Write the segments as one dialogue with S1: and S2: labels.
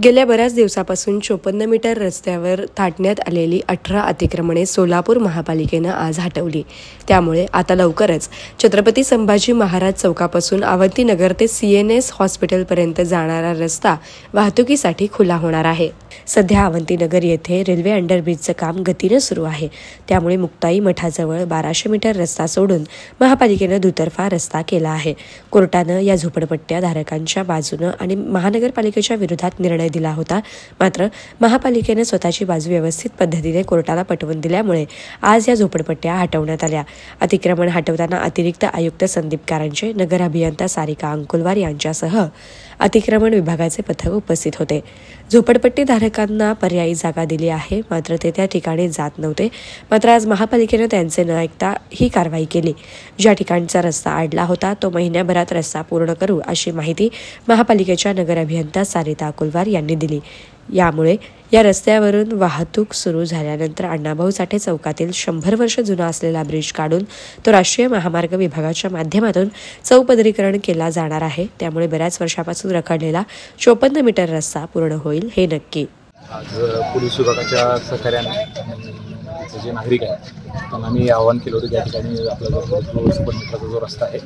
S1: गेल्या बऱ्याच दिवसापासून 54 मीटर रस्त्यावर थाटण्यात आलेली 18 अतिक्रमणे सोलापूर महापालिकेनं आज हटवली। त्यामुळे आता लवकरच छत्रपती संभाजी महाराज चौकापासून अवंतीनगर ते CNS हॉस्पिटलपर्यंत जाणारा रस्ता वाहतुकीसाठी खुला होणार आहे। सध्या अवंतीनगर येथे रेल्वे अंडरब्रिजचं काम गतीने सुरू आहे। त्यामुळे मुक्ताई मठाजवळ 1200 मीटर रस्ता सोडून महापालिकेनं दुतर्फा रस्ता केला आहे। कोर्टानं या झोपडपट्ट्या धारकांच्या बाजूनं आणि महानगरपालिकेच्या विरोधात निर्णय दिला होता। मात्र महापालिकेने स्वतःची बाजू व्यवस्थित पद्धतीने कोर्टाला पटवून दिल्यामुळे आज या झोपडपट्ट्या हटवण्यात आल्या। अतिक्रमण हटवताना अतिरिक्त आयुक्त संदीप कारंजे, नगर अभियंता सारिका अंकुलवार यांच्यासह अतिक्रमण विभागाचे पथक उपस्थित होते। झोपडपट्टी धारकांना पर्यायी जागा दिली आहे, मात्र ते त्या ठिकाणी जात नव्हते। मात्र आज महापालिकेने त्यांचे न ऐकता ही कारवाई केली। ज्या ठिकाणचा रस्ता अडला होता तो महिन्याभरात रस्ता पूर्ण करू अशी माहिती महापालिकेच्या नगर अभियंता सारिका अंकुलवार यांनी दिली। यामुळे या रस्त्यावरून वाहतूक सुरू झाल्यानंतर अण्णाभाऊ साठे चौकातील 100 वर्ष जुना असलेला ब्रिज काढून तो राष्ट्रीय महामार्ग विभागाच्या माध्यमातून चौपदरीकरण केला जाणार आहे। त्यामुळे बऱ्याच वर्षापासून रखडलेला 54 मीटर रस्ता पूर्ण होईल हे नक्की।
S2: आज पोलीस विभागाच्या सहकार्याने जे नागरिक आहेत त्यांना मी आवाहन केलं होतं, त्या ठिकाणी आपला जो 54 मीटरचा जो रस्ता आहे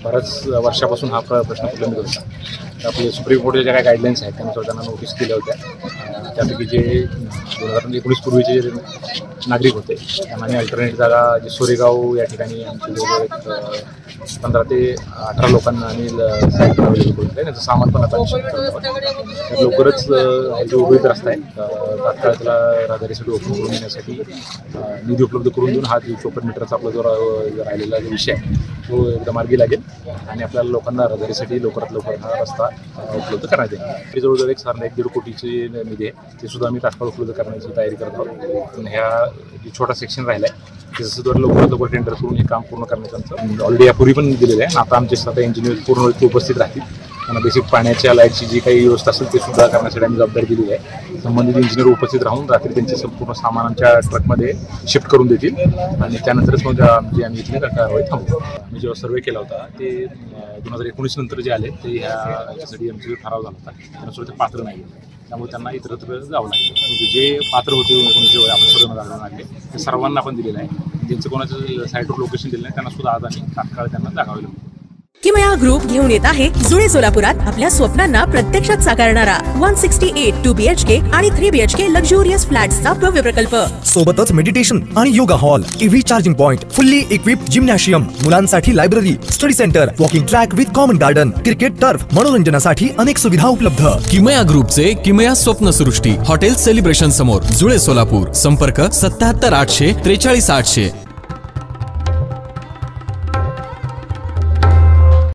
S2: बऱ्याच वर्षापासून हा प्रश्न प्रलंबित होता। आपले सुप्रीम कोर्टच्या ज्या काही गाईडलाईन्स आहेत त्यानुसार त्यांना नोटीस दिल्या होत्या। त्यापैकी जे 2019 पूर्वीचे जे नागरिक होते त्यांना मी अल्टरनेट जागा जे सोरेगाव या ठिकाणी आमचे जवळ एक 15 ते 18 लोकांना आणि साईट अवेलेबल करून दिलं। त्यांचं सामान पण आता निश्चित करतो। तर लवकरच जो उर्वरित रस्ता आहे तात्काळ त्याला रहदारीसाठी ओपन करून देण्यासाठी निधी उपलब्ध करून देऊन हा 54 मीटरचा आपला जो राहिलेला जो विषय आहे तो एकदा मार्गी लागेल आणि आपल्याला लोकांना रहदारीसाठी लवकरात लवकर हा रस्ता उपलब्ध करण्यात येईल। ते जवळजवळ 1.5 कोटीची निधी आहे, ते सुद्धा आम्ही तात्काळ उपलब्ध करण्याची तयारी करत आहोत। ह्या जो छोटा सेक्शन राहिला आहे त्याचं लवकरात लवकर टेंडर करून हे काम पूर्ण करण्याचं आमचं ऑलरेडी यापूर्वी पण दिलेलं आहे। आता आमचे स्वतः इंजिनियर पूर्ण उपस्थित राहतील। त्यांना बेसिक पाण्याच्या लाईटची जी काही व्यवस्था असेल ते सुद्धा करण्यासाठी आम्ही जबाबदारी दिलेली आहे। संबंधित इंजिनियर उपस्थित राहून रात्री त्यांचे संपूर्ण सामान आमच्या ट्रकमध्ये शिफ्ट करून देतील आणि त्यानंतरच मग आमची आम्ही इथली कारवाई थांबवू। आम्ही जेव्हा सर्वे केला होता ते 2019 नंतर जे आले ते ह्याच्यासाठी आमचा ठराव झाला होता, त्यानुसार ते पात्र नाही, त्यामुळे त्यांना इतरत्र जावं लागेल। जे पात्र होते आपण सर्व लागले ते सर्वांना आपण दिलेलं आहे। ज्यांचं कोणाचं साईटवर लोकेशन दिलं नाही त्यांना सुद्धा आज आम्ही तात्काळ त्यांना जागावे लागेल।
S3: किमया ग्रुप घेऊन येत आहे जुळे सोलापुरात आपल्या स्वप्नांना प्रत्यक्षात साकारणारा 168 2 BHK आणि 3 BHK लक्झुरियस फ्लॅट्सचा भव्य प्रकल्प।
S4: सोबतच मेडिटेशन आणि yoga hall, EV charging point, fully equipped gymnasium, मुलांसाठी library, study centre, walking track with common garden, cricket turf, मनोरंजनासाठी अनेक सुविधा उपलब्ध।
S5: किमया ग्रुपचे किमया स्वप्नसृष्टी हॉटेल सेलिब्रेशन समोर जुळे सोलापूर। संपर्क 77 800 43 800।